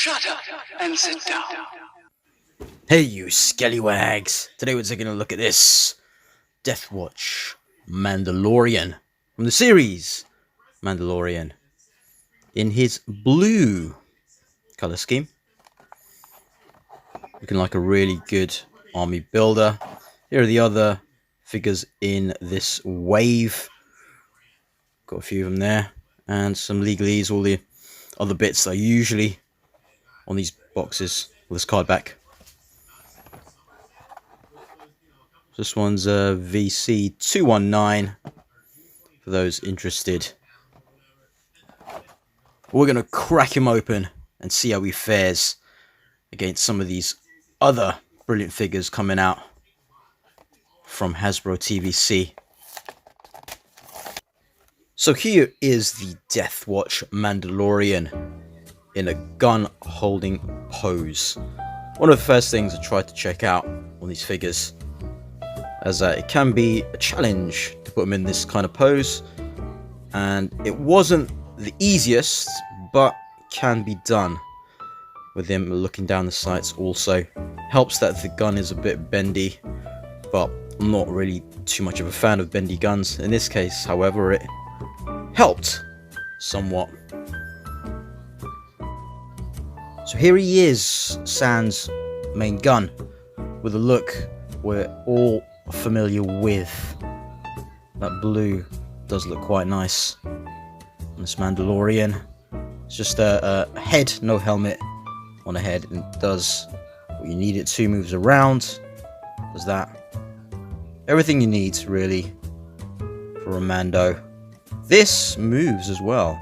Shut up and sit down. Hey you scallywags! Today we're taking a look at this Death Watch Mandalorian from the series Mandalorian in his blue color scheme. Looking like a really good army builder. Here are the other figures in this wave. Got a few of them there. And some legalese, all the other bits that are usually on these boxes with this card back. This one's a VC 219 for those interested. We're going to crack him open and see how he fares against some of these other brilliant figures coming out from Hasbro TVC. So here is the Death Watch Mandalorian in a gun holding pose. One of the first things I tried to check out on these figures, as it can be a challenge to put them in this kind of pose, and it wasn't the easiest, but can be done with him looking down the sights. Also helps that the gun is a bit bendy, but I'm not really too much of a fan of bendy guns. In this case, however, it helped somewhat. So here he is, sans main gun, with a look we're all familiar with. That blue does look quite nice on this Mandalorian. It's just a head, no helmet on a head, and it does what you need it to. Moves around, does that. Everything you need really for a Mando. This moves as well.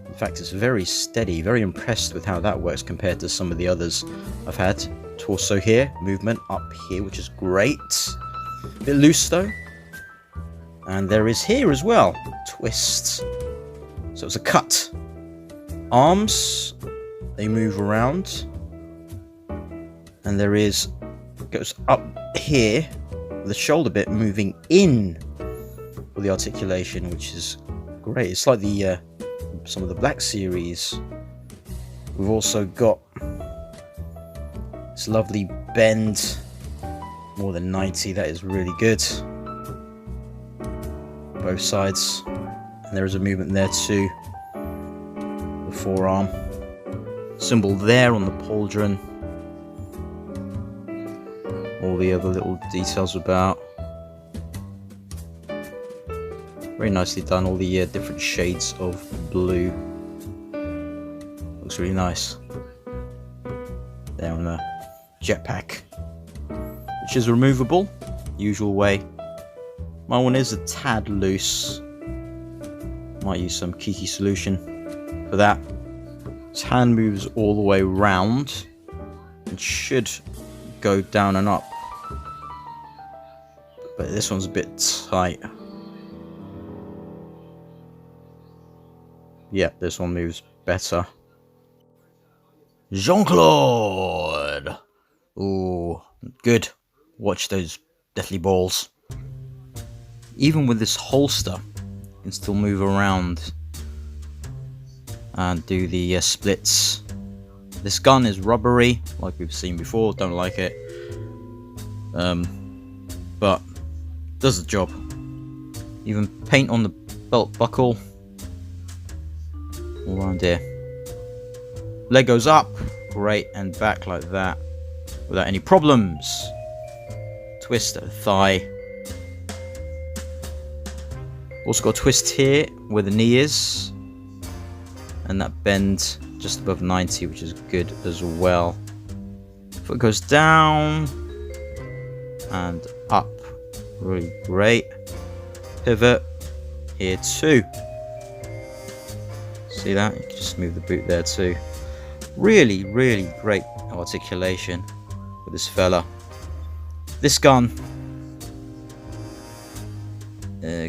In fact, it's very steady. Very impressed with how that works compared to some of the others I've had. Torso here, movement up here, which is great. A bit loose though. And there is here as well, twist. So it's a cut. Arms, they move around. And there is, goes up here, with the shoulder bit moving in with the articulation, which is great. It's like the some of the Black Series. We've also got this lovely bend, more than 90. That is really good. Both sides, and there is a movement there too. The forearm symbol there on the pauldron. All the other little details about. Very nicely done, all the different shades of blue. Looks really nice. There on the jetpack, which is removable, usual way. My one is a tad loose. Might use some Kiki solution for that. His hand moves all the way round and should go down and up. But this one's a bit tight. Yeah, this one moves better. Jean-Claude! Ooh, good. Watch those deathly balls. Even with this holster, you can still move around and do the splits. This gun is rubbery, like we've seen before. Don't like it. But does the job. Even paint on the belt buckle. All around here. Leg goes up, great, and back like that without any problems. Twist at the thigh. Also got a twist here where the knee is, and that bend just above 90, which is good as well. Foot goes down and up, really great. Pivot here too. See that? You can just move the boot there too. Really, really great articulation with this fella. This gun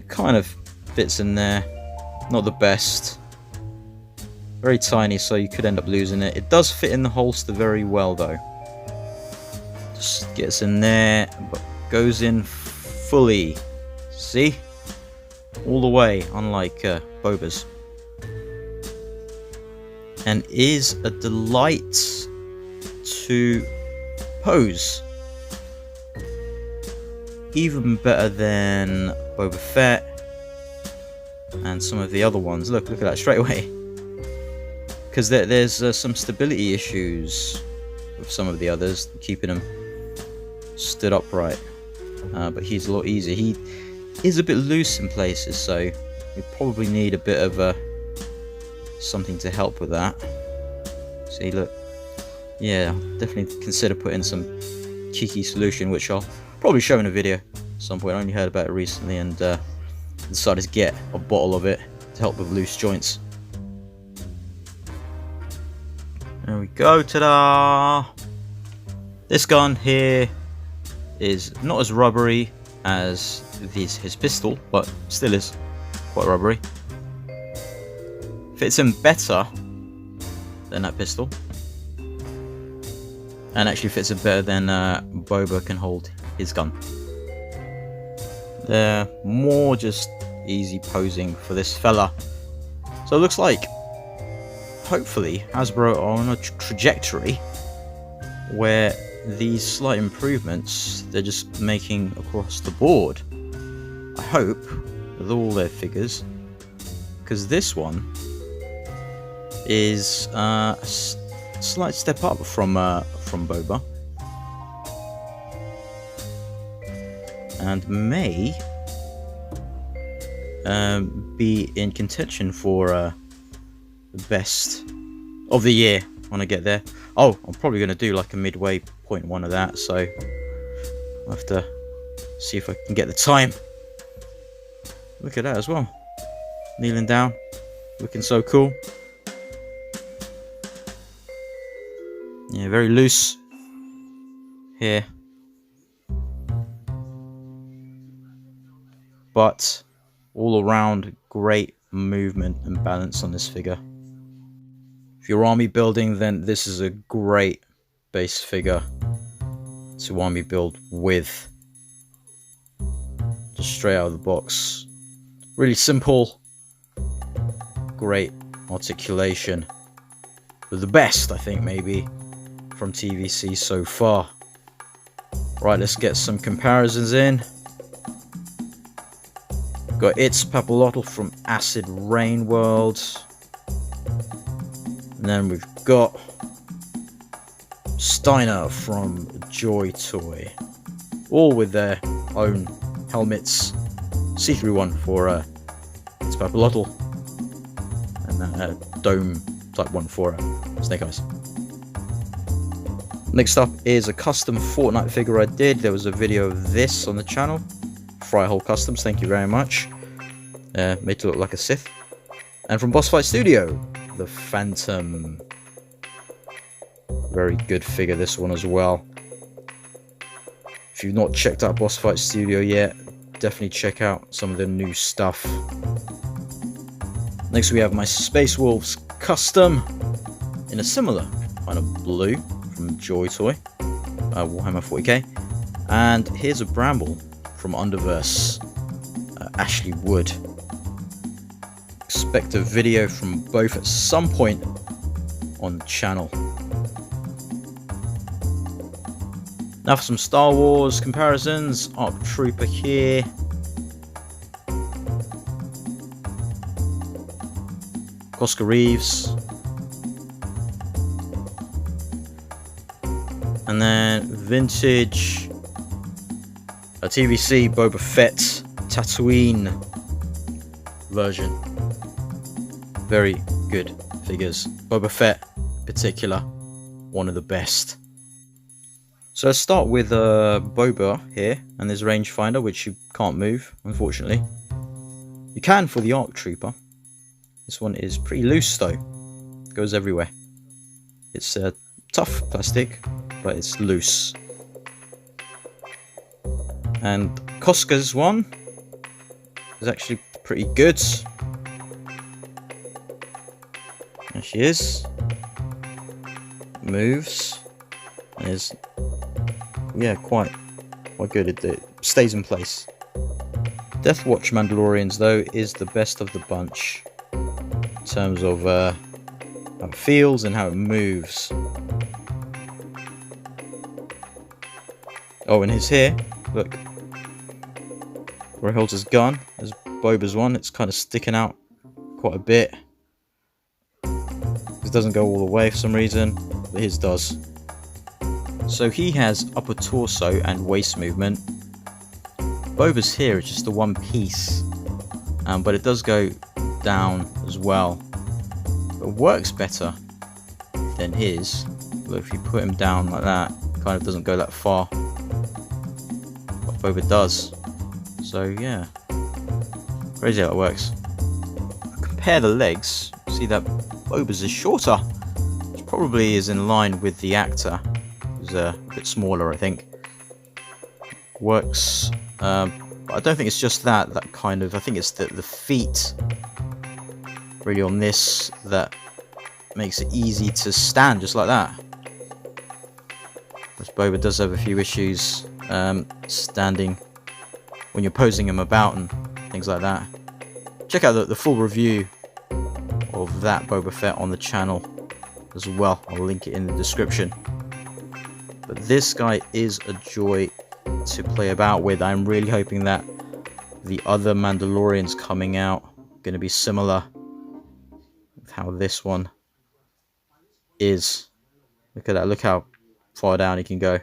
kind of fits in there. Not the best. Very tiny, so you could end up losing it. It does fit in the holster very well though. Just gets in there, but goes in fully. See? All the way, unlike Boba's. and is a delight to pose. Even better than Boba Fett and some of the other ones. Look at that straight away. Because there's some stability issues with some of the others, keeping them stood upright. But he's a lot easier. He is a bit loose in places, so we probably need a bit of something to help with that. See, look. Yeah, definitely consider putting some cheeky solution, which I'll probably show in a video at some point. I only heard about it recently and decided to get a bottle of it to help with loose joints. There we go, ta-da! This gun here is not as rubbery as his pistol, but still is quite rubbery. Fits in better than that pistol. And actually fits it better than Boba can hold his gun. They're more just easy posing for this fella. So it looks like, hopefully, Hasbro are on a trajectory where these slight improvements they're just making across the board. I hope, with all their figures, because this one is a slight step up from Boba, and may be in contention for the best of the year when I get there. Oh, I'm probably going to do like a midway point one of that, so I'll have to see if I can get the time. Look at that as well, kneeling down, looking so cool. Yeah, very loose here, but all around great movement and balance on this figure. If you're army building, then this is a great base figure to army build with. Just straight out of the box. Really simple, great articulation. But the best, I think, maybe from TVC so far. Right, let's get some comparisons in. Got It's Papalotl from Acid Rain World. And then we've got Steiner from Joy Toy. All with their own helmets. See-through one for It's Papalotl. And that dome type one for Snake Eyes. Next up is a custom Fortnite figure I did. There was a video of this on the channel. Fryhole Customs, thank you very much. Made to look like a Sith. And from Boss Fight Studio, the Phantom. Very good figure, this one as well. If you've not checked out Boss Fight Studio yet, definitely check out some of the new stuff. Next we have my Space Wolves custom in a similar kind of blue from Joy Toy, Warhammer 40k. And here's a Bramble from Underverse, Ashley Wood. Expect a video from both at some point on the channel. Now for some Star Wars comparisons. ARC Trooper here. Oscar Reeves. And then vintage a TVC Boba Fett Tatooine version. Very good figures. Boba Fett in particular, one of the best. So let's start with Boba here, and there's a rangefinder which you can't move, unfortunately. You can for the ARC Trooper. This one is pretty loose though, goes everywhere. It's tough plastic, but it's loose. And Koska's one is actually pretty good. There she is. Moves. And is, yeah, quite good. It stays in place. Death Watch Mandalorians though is the best of the bunch in terms of how it feels and how it moves. Oh, and his hair, look, where he holds his gun, as Boba's one, it's kind of sticking out quite a bit. This doesn't go all the way for some reason, but his does. So he has upper torso and waist movement. Boba's here is just the one piece, but it does go down as well. It works better than his. Look, if you put him down like that, it kind of doesn't go that far. But Boba does. So yeah, crazy how it works. Compare the legs. See that Boba's is shorter, which probably is in line with the actor. He's a bit smaller, I think. Works. But I don't think it's just that kind of. I think it's the feet really on this that makes it easy to stand just like that. Whereas Boba does have a few issues standing when you're posing him about and things like that. Check out the full review of that Boba Fett on the channel as well. I'll link it in the description. But this guy is a joy to play about with. I'm really hoping that the other Mandalorians coming out are going to be similar with how this one is. Look at that, look how far down he can go.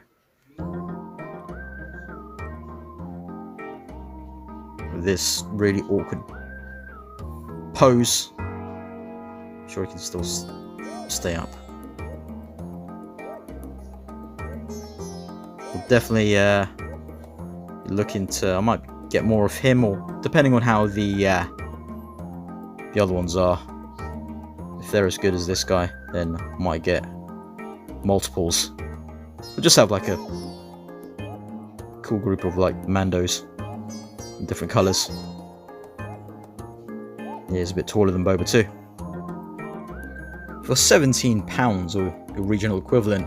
With this really awkward pose. I'm sure he can still stay up. We'll definitely look into. I might get more of him, or depending on how the other ones are. If they're as good as this guy, then I might get multiples. We'll just have like a cool group of like Mandos in different colours. Yeah, he's a bit taller than Boba too. For £17 or your regional equivalent,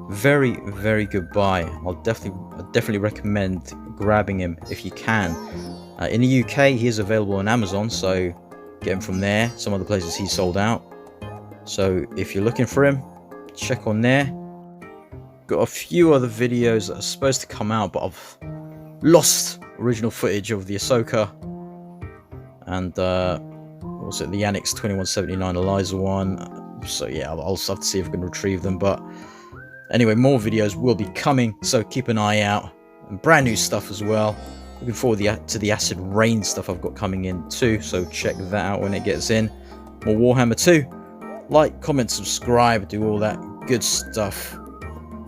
very, very good buy. I'll definitely recommend grabbing him if you can. In the UK, he is available on Amazon, so get him from there. Some other places he's sold out. So if you're looking for him, check on there. Got a few other videos that are supposed to come out, but I've lost original footage of the Ahsoka and what's it, the Annex 2179 Eliza one. So yeah, I'll have to see if I can retrieve them. But anyway, more videos will be coming, so keep an eye out. And brand new stuff as well. Looking forward to the Acid Rain stuff I've got coming in too, so check that out when it gets in. More Warhammer 2. Like, comment, subscribe, do all that good stuff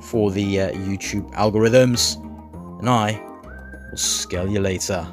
for the YouTube algorithms. And I will scale you later.